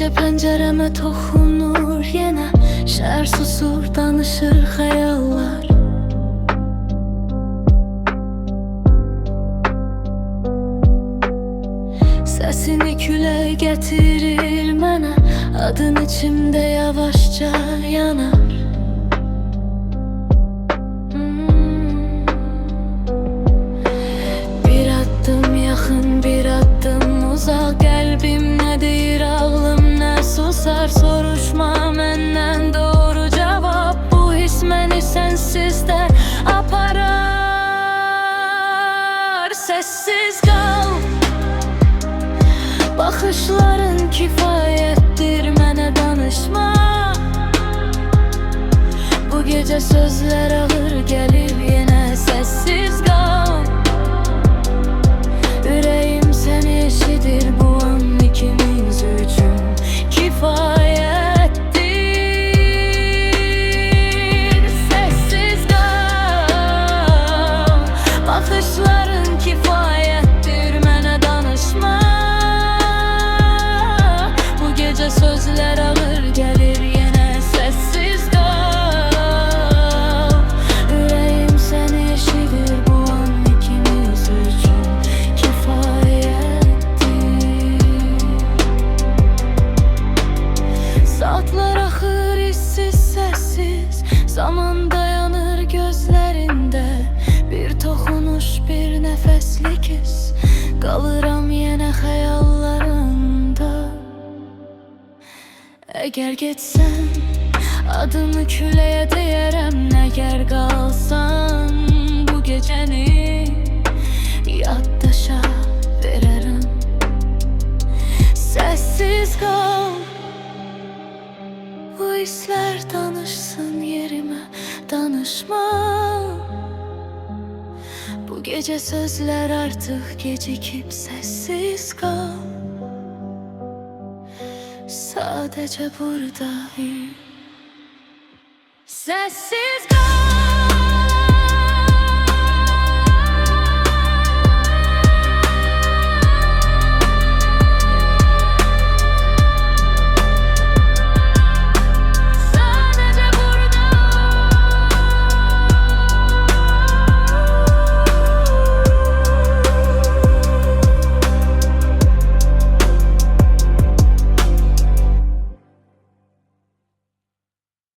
gece pencereme toxunur yenə. Şəhər susur, danışır xəyallar. Səsini külək gətirir mənə, adın içimdə yavaşca yanar. Bir addım yaxın, bir addım uzaq, qəlbim nə deyir, ağlım nə susar. Soruşma məndən doğru cavab, bu his məni sənsiz də aparar. Səssiz qal, baxışların kifayətdir, mənə danışma. Bu gecə sözlər ağır gəlib yenə. Səssiz qal, ürəyim səni eşidir, bu an ikimiz üçün kifayətdir. Səssiz qal, baxışların kifayətdir, mənə danışma. Bu gecə sözlər ağır gəlir yenə. Səssiz qal, ürəyim səni eşidir, bu an ikimiz üçün kifayətdir. Saatlar axır hissiz, səssiz, zaman dayanır gözlərində. Bir toxunuş, bir nəfəslik his, qalıram yenə xəyallarında. Əgər getsən, adını küləyə deyərəm. Əgər qalsan, bu gecəni yaddaşa verərəm. Səssiz qal, bu hisslər danışsın yerimə. Danışma, bu gecə sözlər artıq gecikib. Səssiz qal, sadəcə buradayım. Səssiz qal.